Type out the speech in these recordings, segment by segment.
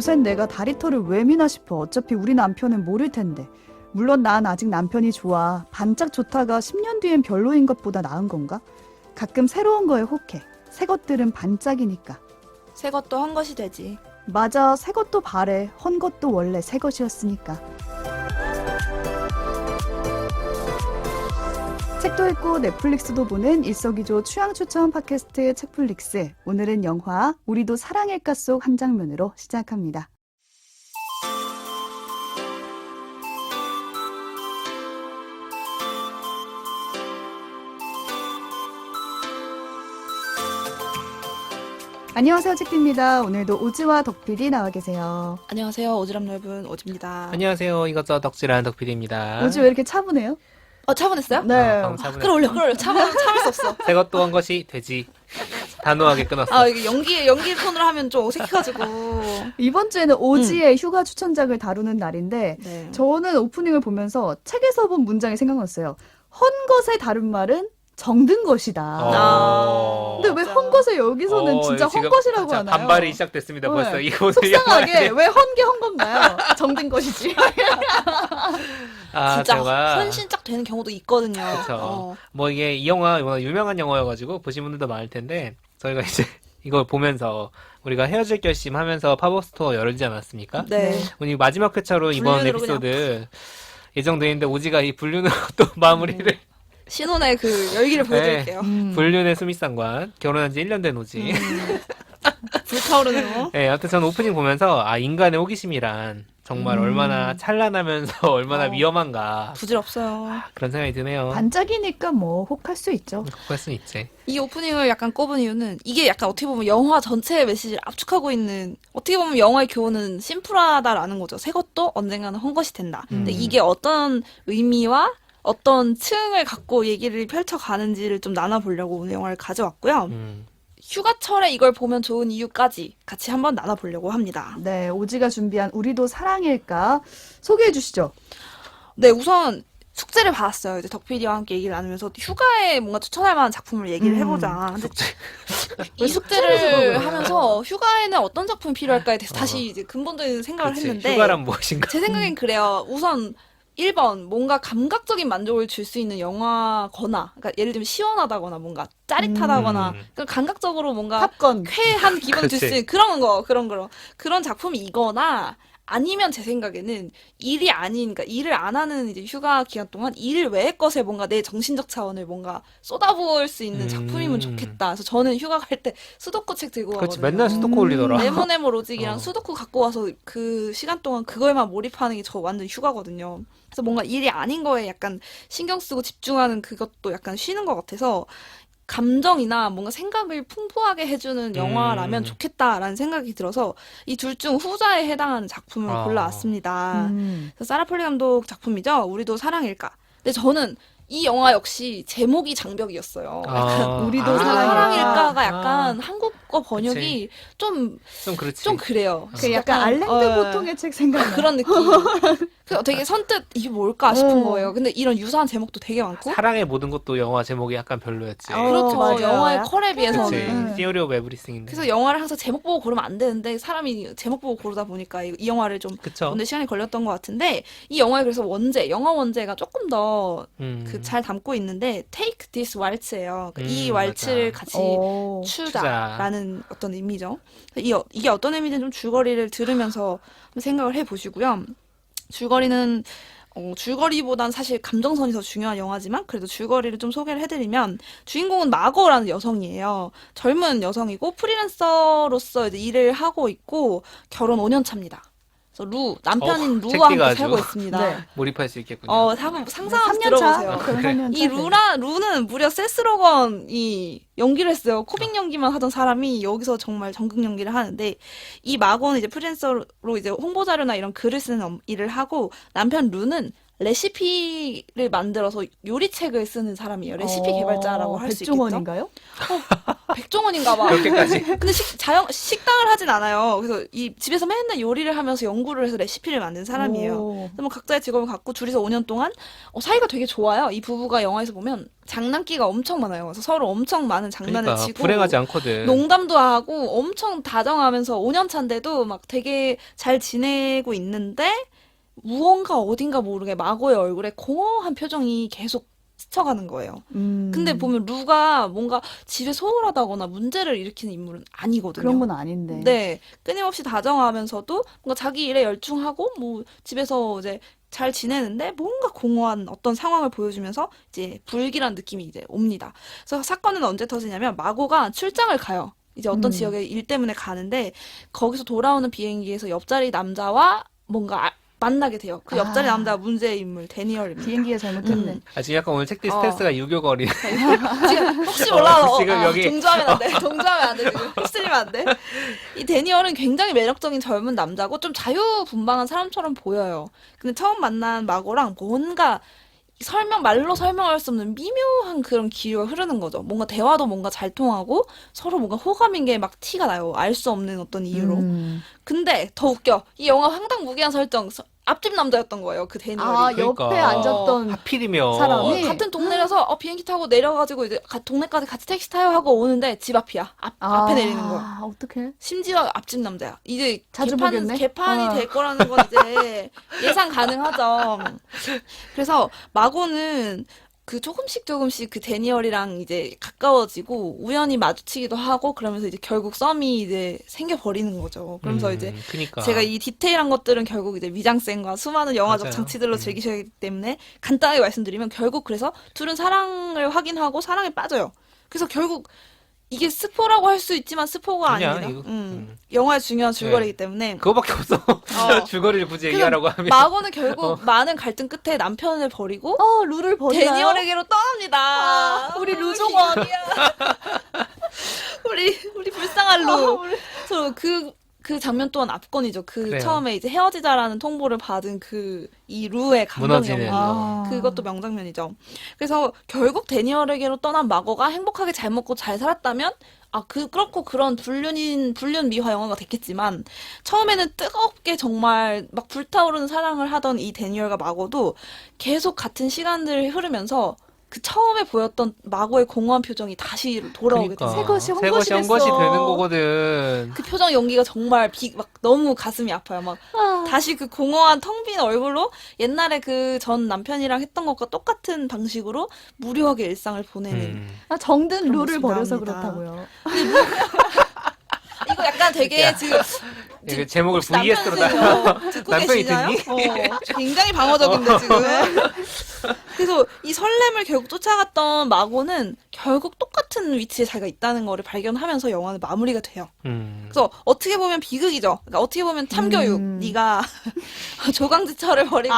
요샌 내가 다리털을 왜 미나 싶어. 어차피 우리 남편은 모를 텐데. 물론 난 아직 남편이 좋아. 반짝 좋다가 10년 뒤엔 별로인 것보다 나은 건가? 가끔 새로운 거에 혹해. 새 것들은 반짝이니까. 새 것도 한 것이 되지. 맞아, 새 것도 바래. 헌 것도 원래 새 것이었으니까. 책도 읽고 넷플릭스도 보는 일석이조 취향 추천 팟캐스트 책플릭스. 오늘은 영화 우리도 사랑일까 속 한 장면으로 시작합니다. 안녕하세요, 책디입니다. 오늘도 오지와 덕PD 나와 계세요. 안녕하세요. 오지랖 넓은 오지입니다. 안녕하세요. 이것저것 덕질하는 덕PD입니다. 오지 왜 이렇게 차분해요? 차분했어요? 네. 끌어올려. 참을 수 없어. 새 것도 한 것이 되지. 단호하게 끊었어. 아, 이게 연기 톤으로 하면 좀 어색해가지고. 이번 주에는 오지의 휴가 추천작을 다루는 날인데 네. 저는 오프닝을 보면서 책에서 본 문장이 생각났어요. 헌 것의 다른 말은 정든 것이다. 근데 왜 맞아. 헌 것을 여기서는 진짜 헌 지금 것이라고 자, 하나요? 반발이 시작됐습니다. 네. 벌써 이거 속상하게 왜 헌 게 헌 건가요? 정든 것이지. 아, 진짜 제가 헌신짝 되는 경우도 있거든요. 그쵸. 뭐 이게 이 영화 워낙 유명한 영화여가지고 보신 분들도 많을 텐데 저희가 이제 이걸 보면서 우리가 헤어질 결심하면서 팝업 스토어 열지 않았습니까? 네. 오늘 마지막 회차로 이번 불륜으로 에피소드 예정돼 있는데 오지가 이 불륜으로 또 마무리를 신혼의 그 열기를 보여드릴게요. 불륜의 수미상관 결혼한 지 1년 된 오지. 불타오르는 거. 네, 아무튼 저는 오프닝 보면서 인간의 호기심이란 정말 얼마나 찬란하면서 얼마나 위험한가 부질없어요. 그런 생각이 드네요. 반짝이니까 뭐 혹할 수 있죠. 그럴 수 있지. 이 오프닝을 약간 꼽은 이유는 이게 약간 어떻게 보면 영화 전체의 메시지를 압축하고 있는, 어떻게 보면 영화의 교훈은 심플하다라는 거죠. 새 것도 언젠가는 헌 것이 된다. 근데 이게 어떤 의미와 어떤 층을 갖고 얘기를 펼쳐가는지를 좀 나눠보려고 오늘 영화를 가져왔고요. 휴가철에 이걸 보면 좋은 이유까지 같이 한번 나눠보려고 합니다. 네, 오지가 준비한 우리도 사랑일까 소개해 주시죠. 네, 우선 숙제를 받았어요. 이제 덕PD와 함께 얘기를 나누면서 휴가에 뭔가 추천할 만한 작품을 얘기를 해보자. 근데 이 숙제를 하면서 휴가에는 어떤 작품이 필요할까에 대해서 다시 이제 근본적인 생각을 그치. 했는데 휴가란 무엇인가? 제 생각엔 그래요. 우선 1번 뭔가 감각적인 만족을 줄 수 있는 영화거나, 그러니까 예를 들면 시원하다거나 뭔가 짜릿하다거나 그러니까 감각적으로 뭔가 탑건. 쾌한 기분 줄 수 그치. 있는 그런 작품이거나, 아니면 제 생각에는 일이 아닌, 그러니까 일을 안 하는 이제 휴가 기간 동안 일 외의 것에 뭔가 내 정신적 자원을 뭔가 쏟아부을 수 있는 작품이면 좋겠다. 그래서 저는 휴가 갈 때 수도쿠 책 들고 그렇지. 가거든요. 맨날 수도쿠 올리더라. 네모네모 로직이랑 어. 수도쿠 갖고 와서 그 시간 동안 그거에만 몰입하는 게 저 완전 휴가거든요. 그래서 뭔가 일이 아닌 거에 약간 신경 쓰고 집중하는 그것도 약간 쉬는 것 같아서 감정이나 뭔가 생각을 풍부하게 해주는 영화라면 좋겠다라는 생각이 들어서 이 둘 중 후자에 해당하는 작품을 아. 골라왔습니다. 음. 그래서 사라 폴리 감독 작품이죠. 우리도 사랑일까. 근데 저는 이 영화 역시 제목이 장벽이었어요. 우리도 사랑일까가 아. 약간 한국어 번역이 좀 그렇지. 그래요. 그 약간 알랭드 보통의 책 생각나. 그런 느낌. 그 되게 선뜻 이게 뭘까 싶은 거예요. 근데 이런 유사한 제목도 되게 많고. 사랑의 모든 것도 영화 제목이 약간 별로였지. 그렇죠. 맞아요. 영화의 약간 컬에 그치. 비해서는. Theory of Everything인데. 그래서 영화를 항상 제목 보고 고르면 안 되는데 사람이 제목 보고 고르다 보니까 이 영화를 좀 그쵸. 보는데 시간이 걸렸던 것 같은데, 이 영화의 그래서 영화 원제가 조금 더 잘 담고 있는데 Take This Waltz예요. 그러니까 이 왈츠를 맞아. 같이 오. 추자라는 어떤 의미죠. 이게 어떤 의미인지 좀 줄거리를 들으면서 한번 생각을 해보시고요. 줄거리보단 사실 감정선이 더 중요한 영화지만 그래도 줄거리를 좀 소개를 해드리면, 주인공은 마거라는 여성이에요. 젊은 여성이고 프리랜서로서 이제 일을 하고 있고 결혼 5년 차입니다. 그래서 남편인 루와 함께 책디가 살고 아주. 있습니다. 네. 몰입할 수 있겠군요. 한번 상상하면서 3년 차. 들어보세요. 그럼 그래. 3년 차. 이 루는 무려 세스 로건이 연기를 했어요. 코빅 연기만 하던 사람이 여기서 정말 전극 연기를 하는데, 이 마고는 이제 프리랜서로 이제 홍보 자료나 이런 글을 쓰는 일을 하고, 남편 루는 레시피를 만들어서 요리책을 쓰는 사람이에요. 레시피 개발자라고 할 수 있겠죠. 백종원인가요? 백종원인가 봐. 그렇게까지. 근데 식당을 하진 않아요. 그래서 이 집에서 맨날 요리를 하면서 연구를 해서 레시피를 만든 사람이에요. 오. 그래서 뭐 각자의 직업을 갖고 둘이서 5년 동안 사이가 되게 좋아요. 이 부부가 영화에서 보면 장난기가 엄청 많아요. 그래서 서로 엄청 많은 장난을 그러니까 치고 불행하지 않거든. 농담도 하고 엄청 다정하면서 5년 차인데도 막 되게 잘 지내고 있는데 무언가 어딘가 모르게 마고의 얼굴에 공허한 표정이 계속 스쳐가는 거예요. 근데 보면 루가 뭔가 집에 소홀하다거나 문제를 일으키는 인물은 아니거든요. 그런 건 아닌데. 네. 끊임없이 다정하면서도 뭔가 자기 일에 열중하고 뭐 집에서 이제 잘 지내는데 뭔가 공허한 어떤 상황을 보여주면서 이제 불길한 느낌이 이제 옵니다. 그래서 사건은 언제 터지냐면 마고가 출장을 가요. 이제 어떤 지역에 일 때문에 가는데 거기서 돌아오는 비행기에서 옆자리 남자와 뭔가 만나게 돼요. 그 옆자리 아. 남자가 문제의 인물 데니얼입니다. 비행기가 잘못했네. 아, 지금 약간 오늘 책디 스탠스가 유교거리. 지금 혹시 몰라. 지금 여기- 동조하면 안 돼. 동조하면 안 돼. 지금 휩쓸리면 안 돼. 이 데니얼은 굉장히 매력적인 젊은 남자고 좀 자유분방한 사람처럼 보여요. 근데 처음 만난 마고랑 뭔가 말로 설명할 수 없는 미묘한 그런 기류가 흐르는 거죠. 뭔가 대화도 뭔가 잘 통하고 서로 뭔가 호감인 게 막 티가 나요. 알 수 없는 어떤 이유로. 근데 더 웃겨. 이 영화 황당무계한 설정. 앞집 남자였던 거예요. 그 데니얼이. 아, 그러니까. 옆에 앉았던 하필이면. 사람이? 같은 동네라서 비행기 타고 내려가지고 이제 동네까지 같이 택시 타요 하고 오는데 집 앞이야. 앞에 내리는 거야. 아, 어떡해. 심지어 앞집 남자야. 이제 자주 보겠네? 개판이 아. 될 거라는 건 이제 예상 가능하죠. 그래서 마고는 그 조금씩 그 데니얼이랑 이제 가까워지고 우연히 마주치기도 하고 그러면서 이제 결국 썸이 이제 생겨버리는 거죠. 그러면서 이제 그니까. 제가 이 디테일한 것들은 결국 이제 미장센과 수많은 영화적 맞아요. 장치들로 즐기셔야 하기 때문에 간단하게 말씀드리면 결국 그래서 둘은 사랑을 확인하고 사랑에 빠져요. 그래서 결국 이게 스포라고 할 수 있지만 스포가 아니야, 아닙니다. 이거. 영화의 중요한 줄거리이기 때문에 그거밖에 없어. 줄거리를 굳이 그래서 얘기하라고 하면. 마고는 결국 많은 갈등 끝에 남편을 버리고 룰을 버리나요? 데니얼에게로 떠납니다. 우리 루종원. 우리 불쌍한 루. 그래서 그 장면 또한 압권이죠. 그래요. 처음에 이제 헤어지자라는 통보를 받은 이 루의 감정 무너지는. 연기. 아. 그것도 명장면이죠. 그래서 결국 데니얼에게로 떠난 마고가 행복하게 잘 먹고 잘 살았다면 그렇고 그런 불륜 미화 영화가 됐겠지만 처음에는 뜨겁게 정말 막 불타오르는 사랑을 하던 이 데니얼과 마고도 계속 같은 시간들이 흐르면서 그 처음에 보였던 마고의 공허한 표정이 다시 돌아오게 그러니까. 됐어요. 새것이 새것이 헛것이 헛것이 됐어. 되는 거거든. 그 표정 연기가 정말 막 너무 가슴이 아파요. 막 다시 그 공허한 텅 빈 얼굴로 옛날에 그 전 남편이랑 했던 것과 똑같은 방식으로 무료하게 일상을 보내는. 정든 그런 룰을 모습이 버려서 나옵니다. 그렇다고요. 이거 약간 되게 야. 지금 이게 제목을 혹시 VS로 남편은 듣고 남편이 계시나요? 듣니? 굉장히 방어적인데 지금. 그래서 이 설렘을 결국 쫓아갔던 마고는 결국 똑같은 위치에 자기가 있다는 거를 발견하면서 영화는 마무리가 돼요. 그래서 어떻게 보면 비극이죠. 그러니까 어떻게 보면 참교육. 네가 조강지처를 버리고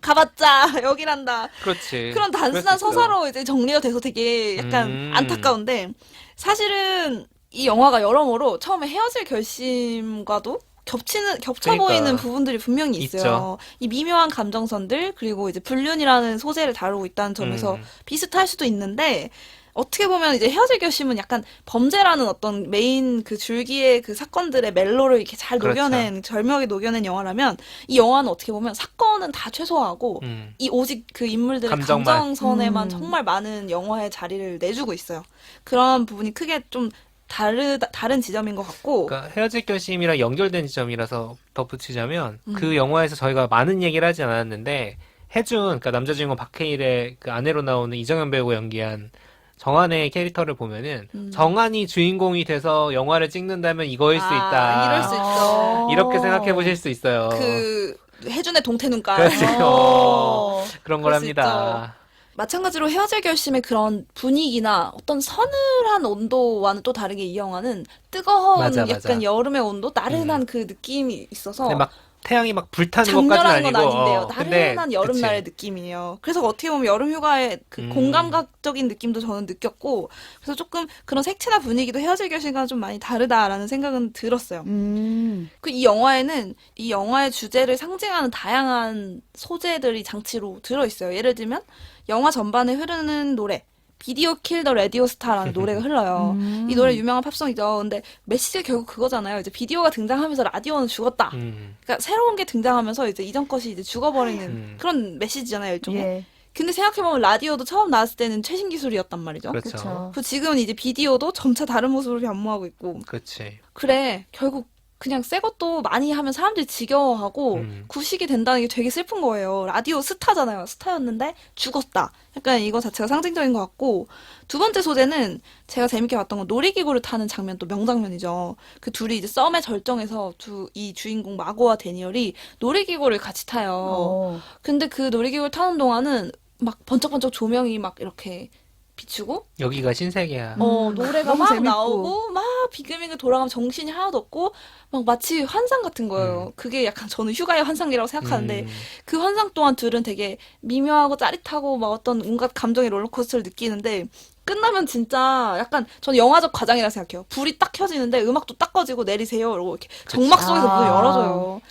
가봤자 여기란다. 그렇지. 그런 단순한 그럴 수 있어. 서사로 이제 정리가 돼서 되게 약간 음. 안타까운데 사실은 이 영화가 여러모로 처음에 헤어질 결심과도 겹쳐 그러니까. 보이는 부분들이 분명히 있어요. 있죠. 이 미묘한 감정선들 그리고 이제 불륜이라는 소재를 다루고 있다는 점에서 비슷할 수도 있는데 어떻게 보면 이제 헤어질 결심은 약간 범죄라는 어떤 메인 그 줄기의 그 사건들의 멜로를 이렇게 잘 그렇죠. 절묘하게 녹여낸 영화라면 이 영화는 어떻게 보면 사건은 다 최소화하고 이 오직 그 인물들의 감정만. 감정선에만 정말 많은 영화의 자리를 내주고 있어요. 그런 부분이 크게 좀 다른 지점인 것 같고. 그러니까 헤어질 결심이랑 연결된 지점이라서 덧붙이자면 그 영화에서 저희가 많은 얘기를 하지 않았는데 해준 그러니까 남자 주인공 박해일의 그 아내로 나오는 이정현 배우가 연기한 정한의 캐릭터를 보면은 정한이 주인공이 돼서 영화를 찍는다면 이거일 수 있다. 이럴 수 있죠. 이렇게 생각해 보실 수 있어요. 그 해준의 동태 눈깔. 그렇죠. 그런 걸 그럴 수 합니다. 마찬가지로 헤어질 결심의 그런 분위기나 어떤 서늘한 온도와는 또 다르게 이 영화는 뜨거운 맞아. 약간 여름의 온도, 나른한 그 느낌이 있어서 근데 막 태양이 막 불타는 것까지는 장렬한 건 아니고 아닌데요. 근데 나른한 여름날의 느낌이에요. 그래서 어떻게 보면 여름 휴가의 그 공감각적인 느낌도 저는 느꼈고 그래서 조금 그런 색채나 분위기도 헤어질 결심과는 좀 많이 다르다라는 생각은 들었어요. 그 이 영화에는 이 영화의 주제를 상징하는 다양한 소재들이 장치로 들어있어요. 예를 들면 영화 전반에 흐르는 노래 비디오 킬 더 라디오 스타라는 노래가 흘러요. 이 노래 유명한 팝송이죠. 근데 메시지가 결국 그거잖아요. 이제 비디오가 등장하면서 라디오는 죽었다. 그러니까 새로운 게 등장하면서 이제 이전 것이 이제 죽어버리는 그런 메시지잖아요, 일종의. 예. 근데 생각해보면 라디오도 처음 나왔을 때는 최신 기술이었단 말이죠. 그렇죠. 그렇죠. 그리고 지금은 이제 비디오도 점차 다른 모습으로 변모하고 있고. 그렇지. 그래, 결국 그냥 새 것도 많이 하면 사람들이 지겨워하고 구식이 된다는 게 되게 슬픈 거예요. 라디오 스타잖아요. 스타였는데 죽었다. 약간 이거 자체가 상징적인 것 같고 두 번째 소재는 제가 재밌게 봤던 건 놀이기구를 타는 장면 또 명장면이죠. 그 둘이 이제 썸의 절정에서 이 주인공 마고와 데니얼이 놀이기구를 같이 타요. 근데 그 놀이기구를 타는 동안은 막 번쩍번쩍 조명이 막 이렇게 비추고 여기가 신세계야. 노래가 너무 막 재밌고. 나오고 막 비글비글 돌아가면 정신이 하나도 없고 막 마치 환상 같은 거예요. 그게 약간 저는 휴가의 환상이라고 생각하는데 그 환상 또한 둘은 되게 미묘하고 짜릿하고 막 어떤 온갖 감정의 롤러코스터를 느끼는데 끝나면 진짜 약간 저는 영화적 과장이라 생각해요. 불이 딱 켜지는데 음악도 딱 꺼지고 내리세요. 이러고 이렇게 정막 속에서 문을 열어줘요.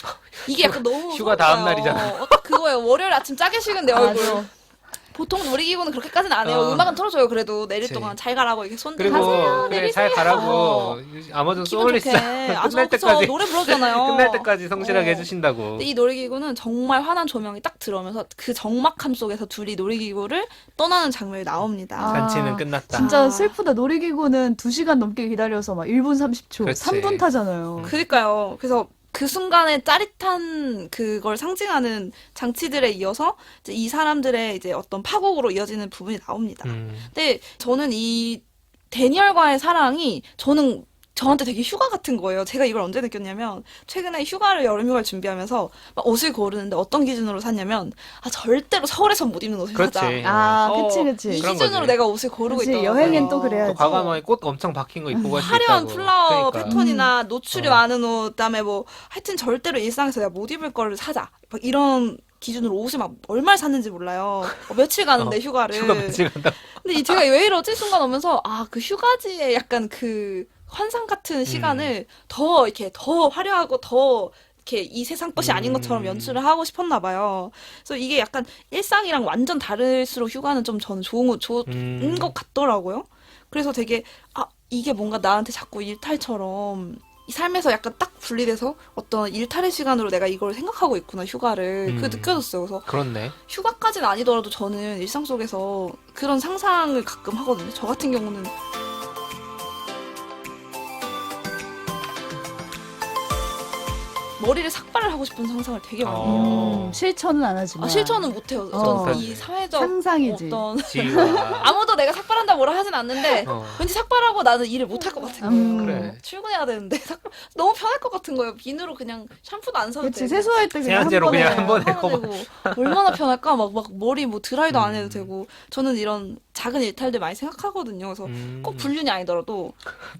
이게 약간 너무 휴가 다음 서러워요. 날이잖아. 그거예요. 월요일 아침 짜게 식은 내 얼굴. 맞아. 보통 놀이기구는 그렇게까지는 안 해요. 음악은 틀어줘요. 그래도 내릴 그치. 동안 잘 가라고 이렇게 손 그리고 들고 그래, 잘 가라고 아마존 기분 소울리스 좋게. 끝날 그쵸. 때까지 노래 부르잖아요. 끝날 때까지 성실하게 어. 해주신다고. 근데 이 놀이기구는 정말 환한 조명이 딱 들어오면서 그 적막함 속에서 둘이 놀이기구를 떠나는 장면이 나옵니다. 잔치는 끝났다. 진짜 아. 슬프다. 놀이기구는 2시간 넘게 기다려서 막 1분 30초, 그렇지. 3분 타잖아요. 그러니까요. 그래서 그 순간의 짜릿한 그걸 상징하는 장치들에 이어서 이제 이 사람들의 이제 어떤 파국으로 이어지는 부분이 나옵니다. 근데 저는 이 데니얼과의 사랑이 저한테 되게 휴가 같은 거예요. 제가 이걸 언제 느꼈냐면 최근에 여름 휴가를 준비하면서 막 옷을 고르는데 어떤 기준으로 샀냐면 절대로 서울에선 못 입는 옷을 그렇지. 사자. 아, 어, 그치. 이 그런 기준으로 거지. 내가 옷을 고르고 그치, 있더라고요. 여행엔 또 그래야지. 또 과감하게 꽃 엄청 박힌 거 입고 갈 수 화려한 있다고. 플라워 그러니까. 패턴이나 노출이 많은 옷, 그다음에 뭐 하여튼 절대로 일상에서 내가 못 입을 거를 사자. 막 이런 기준으로 옷을 막 얼마를 샀는지 몰라요. 며칠 가는데 휴가를. 휴가 며칠 간다. 근데 제가 왜 이러지 순간 오면서 그 휴가지의 약간 그 환상 같은 시간을 더 이렇게 더 화려하고 더 이렇게 이 세상 것이 아닌 것처럼 연출을 하고 싶었나 봐요. 그래서 이게 약간 일상이랑 완전 다를수록 휴가는 좀 저는 좋은 것 같더라고요. 그래서 되게 이게 뭔가 나한테 자꾸 일탈처럼 이 삶에서 약간 딱 분리돼서 어떤 일탈의 시간으로 내가 이걸 생각하고 있구나 휴가를 그게 느껴졌어요. 그래서 그렇네. 휴가까지는 아니더라도 저는 일상 속에서 그런 상상을 가끔 하거든요. 저 같은 경우는 머리를 삭발을 하고 싶은 상상을 되게 많이 해요. 실천은 안 하지만. 실천은 못해요. 어떤 이 사회적 상상이지. 어떤 지휘와. 아무도 내가 삭발한다 뭐라 하진 않는데 어. 왠지 삭발하고 나는 일을 못할 것 같은 거예요. 그래. 출근해야 되는데 너무 편할 것 같은 거예요. 비누로 그냥 샴푸도 안 써도 그치, 되고. 세수할 때 그냥 세안제로 한 번에. 그냥 한 번에 되고 얼마나 편할까? 막 머리 뭐 드라이도 안 해도 되고 저는 이런 작은 일탈들 많이 생각하거든요. 그래서 꼭 불륜이 아니더라도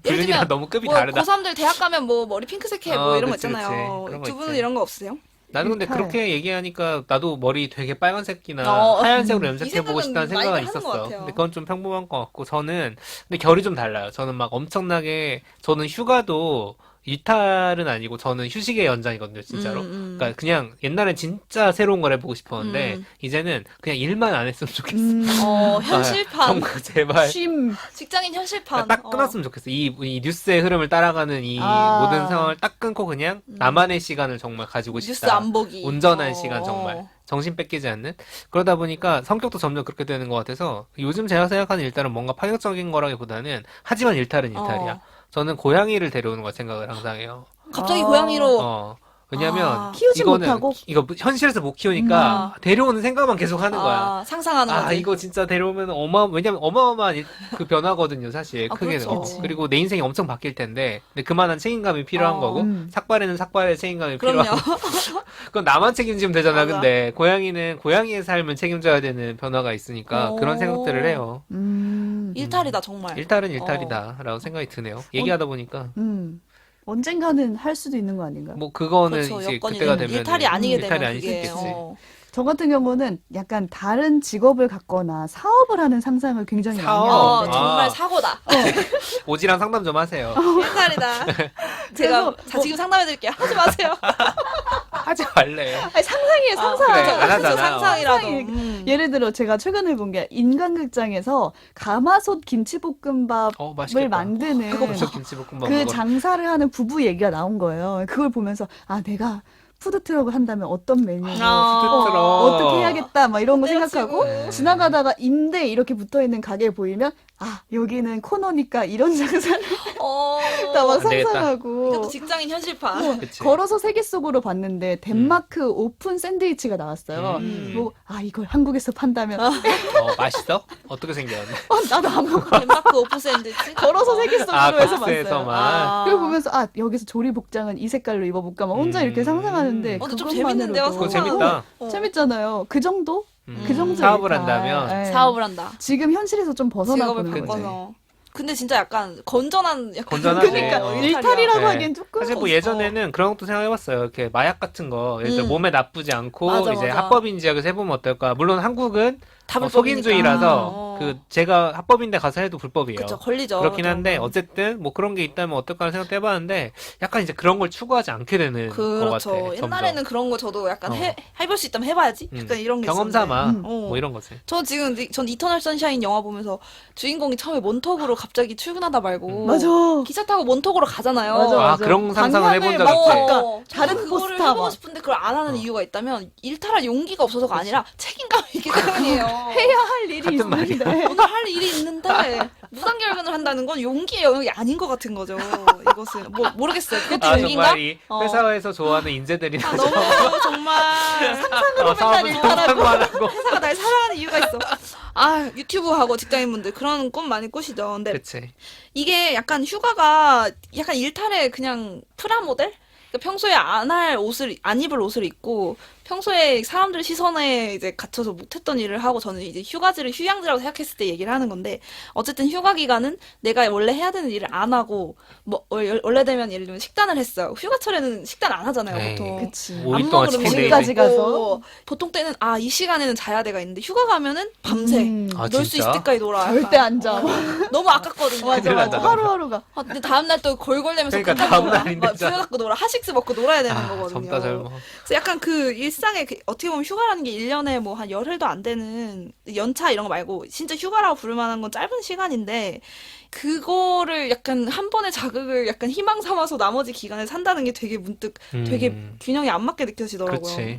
예를 불륜이랑 들면 너무 급이 뭐 다르다. 고3들 대학 가면 뭐 머리 핑크색 해 뭐 이런 거 그치, 있잖아요. 그치. 그런 거 두 분은 있지. 이런 거 없으세요? 나는 근데 일탈. 그렇게 얘기하니까 나도 머리 되게 빨간색이나 어. 하얀색으로 이 염색해보고 생각은 싶다는 많이들 생각은 하는 것 있었어. 같아요. 근데 그건 좀 평범한 것 같고 저는 근데 결이 좀 달라요. 저는 막 엄청나게 저는 휴가도 일탈은 아니고 저는 휴식의 연장이거든요, 진짜로. 그러니까 그냥 옛날엔 진짜 새로운 걸 해보고 싶었는데 이제는 그냥 일만 안 했으면 좋겠어. 현실판. 정말 제발. 쉼. 직장인 현실판. 딱 끝났으면 좋겠어. 이 뉴스의 흐름을 따라가는 이 모든 상황을 딱 끊고 그냥 나만의 시간을 정말 가지고 뉴스 싶다. 안 보기. 온전한 시간 정말. 정신 뺏기지 않는? 그러다 보니까 성격도 점점 그렇게 되는 것 같아서 요즘 제가 생각하는 일탈은 뭔가 파격적인 거라기보다는 하지만 일탈은 일탈이야. 저는 고양이를 데려오는 거 생각을 항상 해요. 갑자기 고양이로 왜냐면 키우지 이거는 못하고? 이거 현실에서 못 키우니까 데려오는 생각만 계속 하는 거야. 상상하는 거지. 이거 진짜 데려오면 왜냐면 어마어마한 그 변화거든요, 사실. 크게는. 그렇죠. 그리고 내 인생이 엄청 바뀔 텐데, 근데 그만한 책임감이 필요한 거고, 음. 삭발에는 삭발의 책임감이 그럼요. 필요하고. 그건 나만 책임지면 되잖아, 맞아. 근데. 고양이는 고양이의 삶을 책임져야 되는 변화가 있으니까, 그런 생각들을 해요. 일탈이다 정말. 일탈은 일탈이다, 라고 생각이 드네요. 얘기하다 보니까. 언젠가는 할 수도 있는 거 아닌가? 뭐 그거는 그렇죠. 이제 여건이 그때가 되면 되면 일탈이 아니게 일탈이 되면 아닐 수 그게 있겠지. 저 같은 경우는 약간 다른 직업을 갖거나 사업을 하는 상상을 굉장히 많이 사업? 하는데 정말 아. 사고다. 오지랑 상담 좀 하세요. 일탈이다. 제가 그래서 지금 상담해드릴게요. 하지 마세요. 하지 말래. 아니, 상상이에요, 상상. 그래, 안 하잖아. 그렇죠. 상상이라도. 상상이. 예를 들어 제가 최근에 본 게 인간극장에서 가마솥 김치볶음밥을 맛있겠다. 만드는 그거 김치볶음밥 그 먹어. 장사를 하는 부부 얘기가 나온 거예요. 그걸 보면서 아 내가 푸드트럭을 한다면 어떤 메뉴로 푸드트럭. 어떻게 해야겠다 막 이런 거 내가 생각하고 지금- 지나가다가 임대 이렇게 붙어있는 가게 보이면 아 여기는 코너니까 이런 장사를 다 막 안 되겠다. 상상하고 이것도 직장인 현실판. 그치. 걸어서 세계 속으로 봤는데 덴마크 오픈 샌드위치가 나왔어요. 뭐 아 이걸 한국에서 판다면 맛있어? 어떻게 생겼네? 나도 안 먹어. 덴마크 오프 샌드위치. 걸어서 세계 속으로 아, 해서 봤어요. 박스에서만. 그걸 보면서 아 여기서 조리 복장은 이 색깔로 입어볼까 막 혼자 이렇게 상상하는데 좀 그것만으로도 재밌는데요, 그거 상상은. 재밌다. 재밌잖아요. 그 정도? 그 정도 사업을 일탈. 한다면 네. 사업을 한다. 지금 현실에서 좀 벗어나 직업을 보는 거지. 바꿔서. 근데 진짜 약간 건전한 약간 건전하지. 그러니까 어. 일탈이라고 네. 하기엔 조금 사실 뭐 예전에는 그런 것도 생각해봤어요. 이렇게 마약 같은 거, 예를 들어 몸에 나쁘지 않고 맞아, 이제 맞아. 합법인 지역에서 해보면 어떨까. 물론 한국은 다 불법이니까. 속인주의라서 어. 그 제가 합법인데 가서 해도 불법이에요. 그쵸, 걸리죠. 그렇긴 한데 그런 건. 어쨌든 뭐 그런 게 있다면 어떨까 하는 생각도 해봤는데 약간 이제 그런 걸 추구하지 않게 되는 것 그렇죠. 같아. 옛날에는 점점. 그런 거 저도 약간 어. 해볼 수 있다면 해봐야지. 약간 이런 게 경험 있었는데. 삼아 음. 뭐 이런 거지. 전 지금 전 이터널 선샤인 영화 보면서 주인공이 처음에 몬턱으로 갑자기 출근하다 말고 맞아. 기차 타고 몬턱으로 가잖아요. 맞아, 아, 맞아. 그런 상상을 해본 적 방향을 있지. 바꿔. 어, 다른 저는 버스 그거를 타봐. 해보고 싶은데 그걸 안 하는 이유가 있다면 일탈할 용기가 없어서가 아니라 책임감이 있기 때문이에요. 해야 할 일이 같은 있는데 오늘 할 일이 있는데 무단결근을 한다는 건 용기의 영역이 아닌 것 같은 거죠. 이것은 뭐 모르겠어요. 그것도 아 용기인가? 정말 이 어. 회사에서 좋아하는 인재들이나 아, 너무 정말 상상으로 맨날 일탈하고. 하고 회사가 날 사랑하는 이유가 있어. 아 유튜브 하고 직장인분들 그런 꿈 많이 꾸시죠. 근데 그치. 이게 약간 휴가가 약간 일탈의 그냥 프라모델? 그러니까 평소에 안 입을 옷을 입고 평소에 사람들 시선에 이제 갇혀서 못했던 일을 하고 저는 이제 휴가지를 휴양지라고 생각했을 때 얘기를 하는 건데 어쨌든 휴가 기간은 내가 원래 해야 되는 일을 안 하고 뭐 원래 되면 예를 들면 식단을 했어요. 휴가철에는 식단 안 하잖아요, 에이, 보통. 그치. 5일 안 동안 먹을 치킨 음식까지 데이지. 가서. 보통 때는 이 시간에는 자야 돼가 있는데 휴가 가면은 밤새 아, 놀 수 진짜? 있을 때까지 놀아. 절대 안 자. 너무 아깝거든요. 맞아 큰일 맞아. 난다. 하루하루가. 근데 다음날 또 골골대면서 그러니까 끝나고 다음날인데 막 진짜. 부여잡고 놀아 하식스 먹고 놀아야 되는 아, 거거든요. 젊다 젊어. 그래서 약간 그 일상에 어떻게 보면 휴가라는 게 1년에 뭐 한 열흘도 안 되는 연차 이런 거 말고 진짜 휴가라고 부를 만한 건 짧은 시간인데 그거를 약간 한 번의 자극을 약간 희망 삼아서 나머지 기간을 산다는 게 되게 문득 되게 균형이 안 맞게 느껴지더라고요. 그치.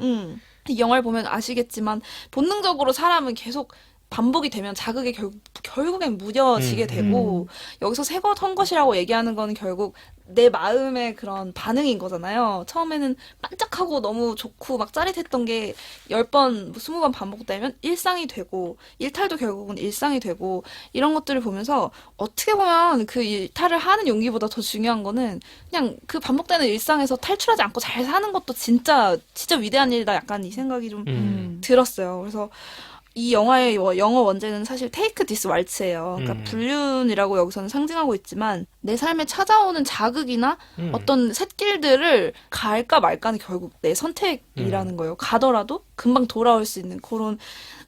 이 영화를 보면 아시겠지만 본능적으로 사람은 계속 반복이 되면 자극이 결국엔 무뎌지게 되고 여기서 새 것 한 것이라고 얘기하는 건 결국 내 마음의 그런 반응인 거잖아요. 처음에는 반짝하고 너무 좋고 막 짜릿했던 게 10번, 20번 반복되면 일상이 되고 일탈도 결국은 일상이 되고 이런 것들을 보면서 어떻게 보면 그 일탈을 하는 용기보다 더 중요한 거는 그냥 그 반복되는 일상에서 탈출하지 않고 잘 사는 것도 진짜 위대한 일이다. 약간 이 생각이 좀 들었어요. 그래서 이 영화의 영어 원제는 사실 Take This Waltz예요. 그러니까 불륜이라고 여기서는 상징하고 있지만 내 삶에 찾아오는 자극이나 어떤 샛길들을 갈까 말까는 결국 내 선택이라는 거예요. 가더라도 금방 돌아올 수 있는 그런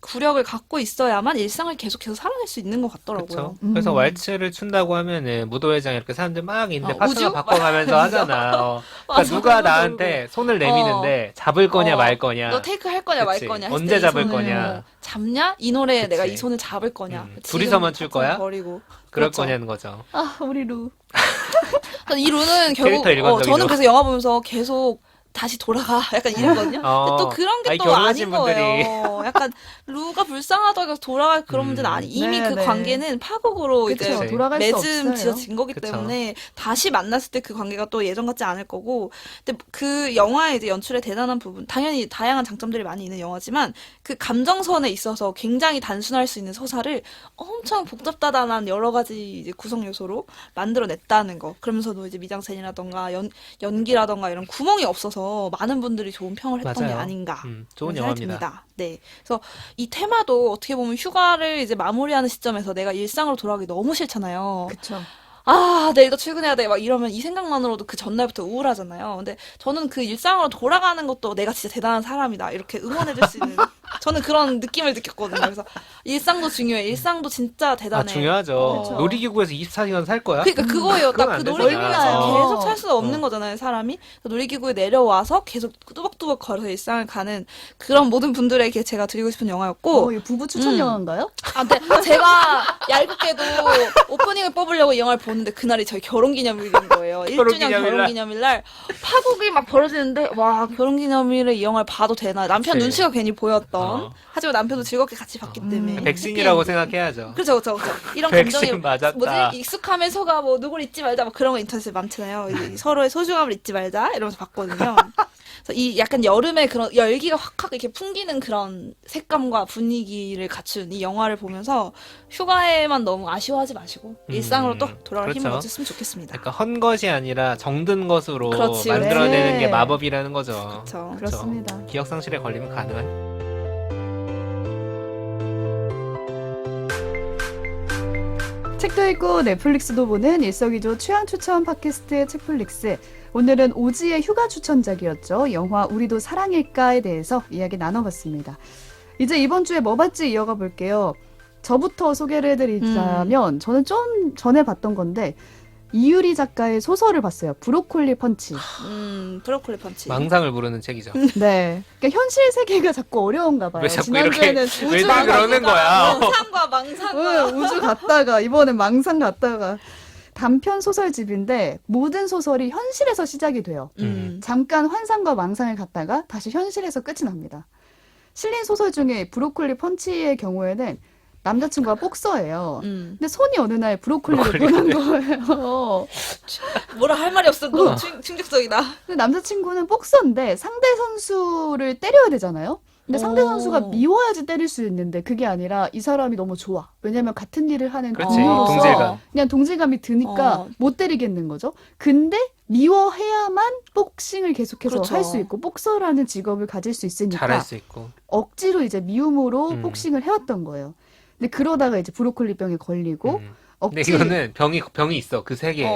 구력을 갖고 있어야만 일상을 계속해서 살아낼 수 있는 것 같더라고요. 그렇죠. 그래서 왈츠를 춘다고 하면은 무도회장 이렇게 사람들 막 있는데 우주? 파트너 바꿔가면서 하잖아. 그러니까 맞아, 누가 너무 나한테 손을 내미는데 잡을 거냐 어, 말 거냐. 너 테이크 할 거냐 말 그치. 거냐 했을 언제 때 이 잡을 손을 거냐. 잡냐? 이 노래에 그치. 내가 이 손을 잡을 거냐? 지금 둘이서만 출 거야? 버리고. 그럴 그렇죠. 거냐는 거죠. 아 우리 루. 그래서 이 루는 결국 캐릭터 일관적이죠. 저는 그래서 영화 보면서 계속 다시 돌아가 약간 이랬거든요. 어. 근데 또 그런 게 아니, 또 결혼하신 아닌 거예요. 약간 루가 불쌍하다고 해서 돌아갈 그런 문제는 아니. 이미 네, 그 네. 관계는 파국으로 그쵸. 이제 그치. 돌아갈 수 맺음 없어요. 지어진 거기 그쵸. 때문에 다시 만났을 때 그 관계가 또 예전 같지 않을 거고. 근데 그 영화의 이제 연출의 대단한 부분, 당연히 다양한 장점들이 많이 있는 영화지만 그 감정선에 있어서 굉장히 단순할 수 있는 서사를 엄청 복잡다단한 여러 가지 이제 구성 요소로 만들어냈다는 거. 그러면서도 이제 미장센이라던가 연기라던가 이런 구멍이 없어서 많은 분들이 좋은 평을 했던 게 맞아요. 아닌가. 좋은 그런 생각이 영화입니다. 듭니다. 네. 그래서 이 테마도 어떻게 보면 휴가를 이제 마무리하는 시점에서 내가 일상으로 돌아가기 너무 싫잖아요. 그쵸. 내일도 출근해야 돼. 막 이러면 이 생각만으로도 그 전날부터 우울하잖아요. 근데 저는 그 일상으로 돌아가는 것도 내가 진짜 대단한 사람이다. 이렇게 응원해줄 수 있는. 저는 그런 느낌을 느꼈거든요. 그래서 일상도 중요해. 일상도 진짜 대단해. 중요하죠. 그쵸. 놀이기구에서 24시간 살 거야? 그러니까 그거예요. 그건 딱 안 그 되잖아. 놀이기구에서 어. 계속 살 수는 없는 거잖아요, 사람이. 놀이기구에 내려와서 계속 뚜벅뚜벅 걸어서 일상을 가는 그런 모든 분들에게 제가 드리고 싶은 영화였고. 이거 부부 추천 영화인가요? 근데 제가 얄궂게도 오프닝을 뽑으려고 이 영화를 보는데 그날이 저희 결혼기념일인 거예요. 1주년 결혼기념일날. 결혼기념일날 파국이 막 벌어지는데 와 결혼기념일에 이 영화를 봐도 되나 남편 그치. 눈치가 괜히 보였던 어. 하지만 남편도 즐겁게 같이 봤기 때문에 백신이라고 생각해야죠. 그렇죠. 이런 백신 감정이 맞았다. 뭐지 익숙함에 속아 뭐 누굴 잊지 말자 뭐 그런 거 인터넷에 많잖아요. 이 서로의 소중함을 잊지 말자 이러면서 봤거든요. 그래서 이 약간 여름에 그런 열기가 확 이렇게 풍기는 그런 색감과 분위기를 갖춘 이 영화를 보면서 휴가에만 너무 아쉬워하지 마시고 일상으로 또 돌아갈 힘을 그렇죠. 얻으셨으면 좋겠습니다. 그러니까 헌 것이 아니라 정든 것으로 그렇지, 만들어내는 그래. 게 마법이라는 거죠. 그렇죠. 그렇습니다. 기억 상실에 걸리면 가능한. 책도 읽고 넷플릭스도 보는 일석이조 취향 추천 팟캐스트 책플릭스. 오늘은 오지의 휴가 추천작이었죠. 영화 우리도 사랑일까에 대해서 이야기 나눠봤습니다. 이제 이번 주에 뭐 봤지 이어가 볼게요. 저부터 소개를 해드리자면 저는 좀 전에 봤던 건데 이유리 작가의 소설을 봤어요. 브로콜리 펀치. 브로콜리 펀치. 망상을 부르는 책이죠. 네. 그러니까 현실 세계가 자꾸 어려운가 봐요. 왜 자꾸 지난주에는 이렇게 왜 우주 늘 그러는 거야? 망상과 망상과 우주 갔다가 이번엔 망상 갔다가 단편 소설집인데 모든 소설이 현실에서 시작이 돼요. 잠깐 환상과 망상을 갔다가 다시 현실에서 끝이 납니다. 실린 소설 중에 브로콜리 펀치의 경우에는 남자친구가 복서예요. 근데 손이 어느 날 브로콜리를 보는 거예요. 뭐라 할 말이 없어. 너무 충격적이다. 근데 남자친구는 복서인데 상대 선수를 때려야 되잖아요. 근데 상대 오. 선수가 미워야지 때릴 수 있는데 그게 아니라 이 사람이 너무 좋아. 왜냐면 같은 일을 하는 그렇지. 동료로서 동질감. 그냥 동질감이 드니까 어. 못 때리겠는 거죠. 근데 미워해야만 복싱을 계속해서 그렇죠. 할 수 있고 복서라는 직업을 가질 수 있으니까 잘할 수 있고. 억지로 이제 미움으로 음. 복싱을 해왔던 거예요. 근데 그러다가 이제 브로콜리 병에 걸리고 근데 억지 이거는 병이 있어. 그 세계에.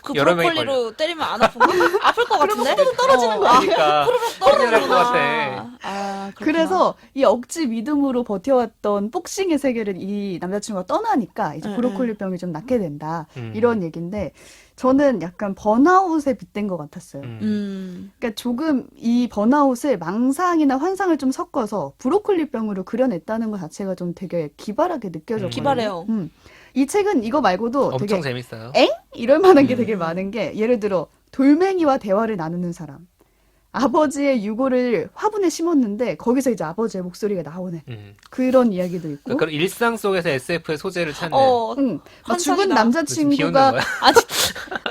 그 여러 명이 브로콜리로 때리면 안 아픈가? 아플 것 같은데? 떨어지는 거 그러니까 큰일 날것 같아. 그렇구나. 그래서 이 억지 믿음으로 버텨왔던 복싱의 세계를 이 남자친구가 떠나니까 이제 브로콜리 병이 좀 낫게 된다. 이런 얘기인데 저는 약간 번아웃에 빗댄 것 같았어요. 그러니까 조금 이 번아웃을 망상이나 환상을 좀 섞어서 브로콜리 병으로 그려냈다는 것 자체가 좀 되게 기발하게 느껴졌거든요. 기발해요. 이 책은 이거 말고도 엄청 되게 재밌어요. 엥? 이럴 만한 게 되게 많은 게 예를 들어 돌멩이와 대화를 나누는 사람. 아버지의 유고를 화분에 심었는데 거기서 이제 아버지의 목소리가 나오는 그런 이야기도 있고. 그런 일상 속에서 SF의 소재를 찾는. 막 죽은 환상이다. 지금 비웃는 남자친구가 거야?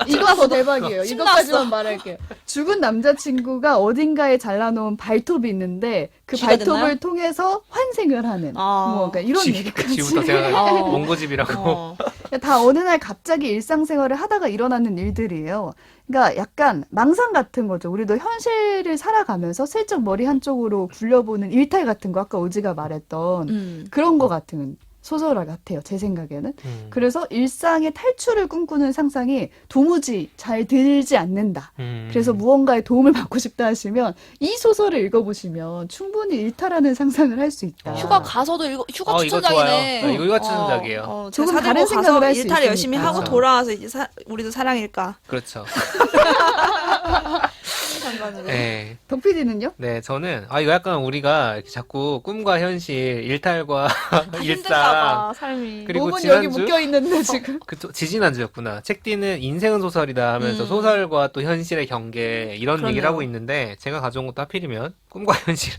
이거 더 대박이에요. 신났어. 이것까지만 말할게요. 죽은 남자친구가 어딘가에 잘라놓은 발톱이 있는데 그 쥐가 발톱을 됐나요? 통해서 환생을 하는 뭐 그러니까 이런 얘기까지. 지부터 생각하기 어. 원고집이라고. 다 어느 날 갑자기 일상생활을 하다가 일어나는 일들이에요. 그러니까 약간 망상 같은 거죠. 우리도 현실을 살아가면서 슬쩍 머리 한쪽으로 굴려보는 일탈 같은 거 아까 오지가 말했던 그런 거 같은 소설 같아요. 제 생각에는. 그래서 일상의 탈출을 꿈꾸는 상상이 도무지 잘 들지 않는다. 그래서 무언가의 도움을 받고 싶다 하시면 이 소설을 읽어보시면 충분히 일탈하는 상상을 할 수 있다. 휴가 가서도 휴가 이거 추천작이네. 좋아요. 이거 휴가 추천작이에요. 조금 조금 다른 생각을 할수 일탈 열심히 있으니까. 하고 그렇죠. 돌아와서 이제 우리도 사랑일까. 그렇죠. 상관으로. 네. 덕 PD는요? 네, 저는 이거 약간 우리가 이렇게 자꾸 꿈과 현실, 일탈과 일상. 힘든가봐 삶이. 그리고 몸은 지난주? 여기 묶여있는데 지금. 지지난주였구나. 책디는 인생은 소설이다 하면서 소설과 또 현실의 경계 이런 그러네요. 얘기를 하고 있는데 제가 가져온 것도 하필이면 꿈과 현실에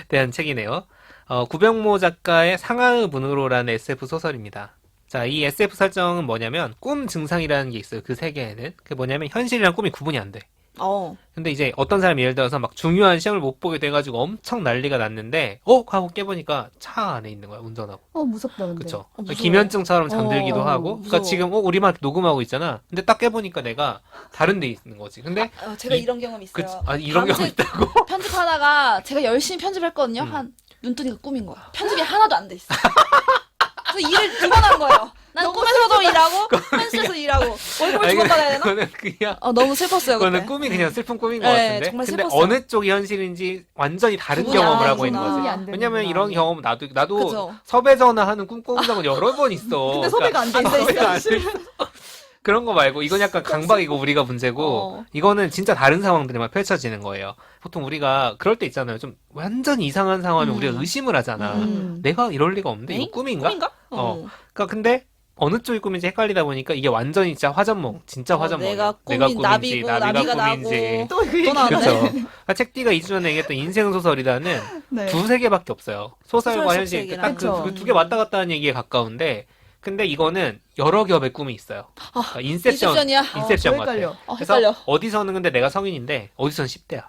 대한 책이네요. 구병모 작가의 상하의 문으로라는 SF 소설입니다. 자, 이 SF 설정은 뭐냐면 꿈 증상이라는 게 있어요. 그 세계에는. 그게 뭐냐면 현실이랑 꿈이 구분이 안 돼. 근데 이제 어떤 사람이 예를 들어서 막 중요한 시험을 못 보게 돼가지고 엄청 난리가 났는데 하고 깨보니까 차 안에 있는 거야, 운전하고. 무섭다 근데. 그쵸. 무서워. 기면증처럼 잠들기도 하고. 무서워. 그러니까 지금 우리 막 녹음하고 있잖아. 근데 딱 깨보니까 내가 다른 데 있는 거지. 근데 제가 이런 경험이 있어요. 이런 경우 밤새 있다고? 편집하다가 제가 열심히 편집했거든요. 한 눈뜨니까 꿈인 거야. 편집이 하나도 안 돼 있어. 그래서 일을 두 번 한 거예요. 난 꿈에서도 일하고 현실에서 일하고 월급을 아니, 주고받아야 되나? 그거는 그냥 너무 슬펐어요 그거는 그때. 꿈이 그냥 슬픈 꿈인 것 네, 같은데. 정말 근데 슬펐어요. 어느 쪽이 현실인지 완전히 다른 구분이 경험을 안 하고 있는 되구나. 거지. 안 되는구나. 왜냐면 이런 경험 나도 그죠. 섭외 전화하는 꿈 꿔본 적은 여러 번 있어. 근데 섭외가 안 돼 있어. 섭외가 안 돼 있어. 그런 거 말고 이건 약간 강박이고 우리가 문제고 이거는 진짜 다른 상황들이만 펼쳐지는 거예요. 보통 우리가 그럴 때 있잖아요. 좀 완전히 이상한 상황이면 우리가 의심을 하잖아. 내가 이럴 리가 없는데 이거 에잉? 꿈인가? 꿈인가? 그러니까 근데 어느 쪽이 꿈인지 헷갈리다 보니까 이게 완전히 진짜 화전몽, 진짜 화전몽. 내가 꿈인 나비고 나비가 나고 또 그 얘기. 또 나오네. 그렇죠. 그러니까 책디가 2주 전에 얘기했던 인생 소설이라는 네. 두세 개밖에 없어요. 소설과 소설 현실 속색이랑. 그쵸. 딱 두 개 왔다 갔다 하는 얘기에 가까운데 근데 이거는 여러 겹의 꿈이 있어요. 그러니까 인셉션이야. 인셉션 더 같아. 헷갈려. 그래서 헷갈려. 어디서는 근데 내가 성인인데 어디서는 10대야.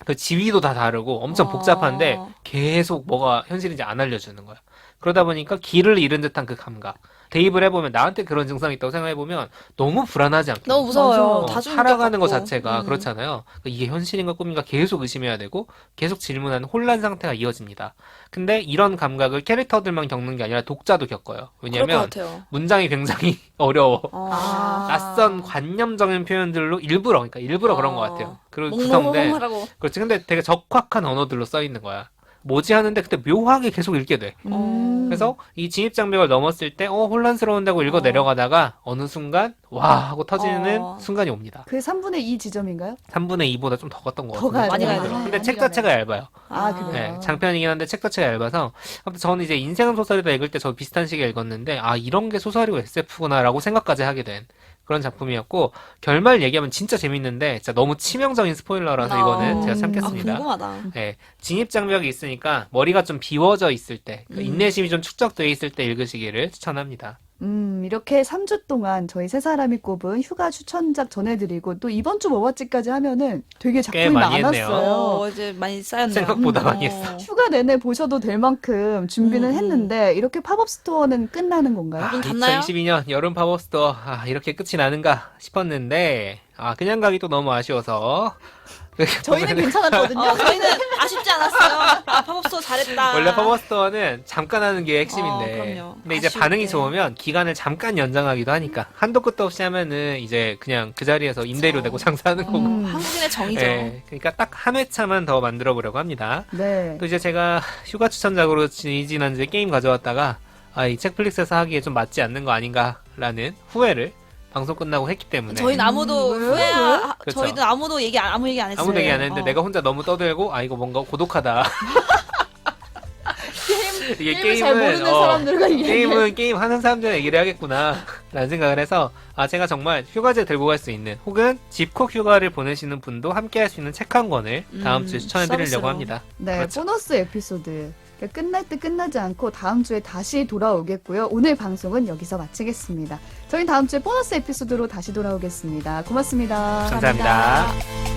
그 지위도 다 다르고 엄청 복잡한데 계속 뭐가 현실인지 안 알려주는 거야. 그러다 보니까 길을 잃은 듯한 그 감각. 대입을 해보면 나한테 그런 증상이 있다고 생각해보면 너무 불안하지 않게. 너무 무서워요. 맞아. 다중 살아가는 것 같고. 자체가 그렇잖아요. 그러니까 이게 현실인가 꿈인가 계속 의심해야 되고 계속 질문하는 혼란 상태가 이어집니다. 근데 이런 감각을 캐릭터들만 겪는 게 아니라 독자도 겪어요. 그럴 것 왜냐면 같아요. 문장이 굉장히 어려워. 아. 낯선 관념적인 표현들로 일부러 그런 것 같아요. 그리고 구성돼. 몽롱하라고. 그렇지. 근데 되게 적확한 언어들로 써 있는 거야. 뭐지 하는데 그때 묘하게 계속 읽게 돼. 그래서 이 진입장벽을 넘었을 때 혼란스러운다고 읽어 내려가다가 어느 순간 와 하고 터지는 순간이 옵니다. 그 3분의 2 지점인가요? 3분의 2보다 좀 더 갔던 것 더 같은데. 가야 많이 가야 돼요. 돼요. 근데 많이 책 가네. 자체가 얇아요. 아, 그래요? 네, 장편이긴 한데 책 자체가 얇아서 아무튼 저는 이제 인생은 소설이다 읽을 때 저 비슷한 시기에 읽었는데 아 이런 게 소설이고 SF구나라고 생각까지 하게 된 그런 작품이었고 결말 얘기하면 진짜 재밌는데 진짜 너무 치명적인 스포일러라서 이거는 제가 참겠습니다. 궁금하다. 네, 진입장벽이 있으니까 머리가 좀 비워져 있을 때, 그 인내심이 좀 축적돼 있을 때 읽으시기를 추천합니다. 이렇게 3주 동안 저희 세 사람이 꼽은 휴가 추천작 전해드리고 또 이번 주 뭐왔지까지 하면은 되게 작품이 많이 했네요. 많았어요. 이제 많이 쌓였네요. 생각보다 많이 했어. 휴가 내내 보셔도 될 만큼 준비는 했는데 이렇게 팝업 스토어는 끝나는 건가요? 아, 문 닫나요? 2022년 여름 팝업 스토어 이렇게 끝이 나는가 싶었는데 그냥 가기 또 너무 아쉬워서 저희는 괜찮았거든요. 저희는 아쉽지 않았어요. 팝업스토어 잘했다. 원래 팝업 스토어는 잠깐 하는 게 핵심인데 그럼요. 근데 이제 아쉬울 반응이 때. 좋으면 기간을 잠깐 연장하기도 하니까 한도 끝도 없이 하면은 이제 그냥 그 자리에서 임대료 내고 장사하는 거고 한국인의 정이죠. 네, 그러니까 딱 한 회차만 더 만들어 보려고 합니다. 네. 또 이제 제가 휴가 추천작으로 지난주에 게임 가져왔다가 이 책플릭스에서 하기에 좀 맞지 않는 거 아닌가라는 후회를 방송 끝나고 했기 때문에 저희는 아무도 그쵸. 저희는 아무 얘기 안 했어요. 아무도 얘기 안 했는데 내가 혼자 너무 떠들고 이거 뭔가 고독하다. 이게 게임을 잘 모르는 사람들과 게임은 게임 하는 사람들 얘기를 해야겠구나 라는 생각을 해서 제가 정말 휴가제 들고 갈 수 있는 혹은 집콕 휴가를 보내시는 분도 함께 할 수 있는 책 한 권을 다음 주에 추천해드리려고 서비스로. 합니다. 네, 그렇죠. 보너스 에피소드. 그러니까 끝날 때 끝나지 않고 다음 주에 다시 돌아오겠고요. 오늘 방송은 여기서 마치겠습니다. 저희는 다음 주에 보너스 에피소드로 다시 돌아오겠습니다. 고맙습니다. 감사합니다.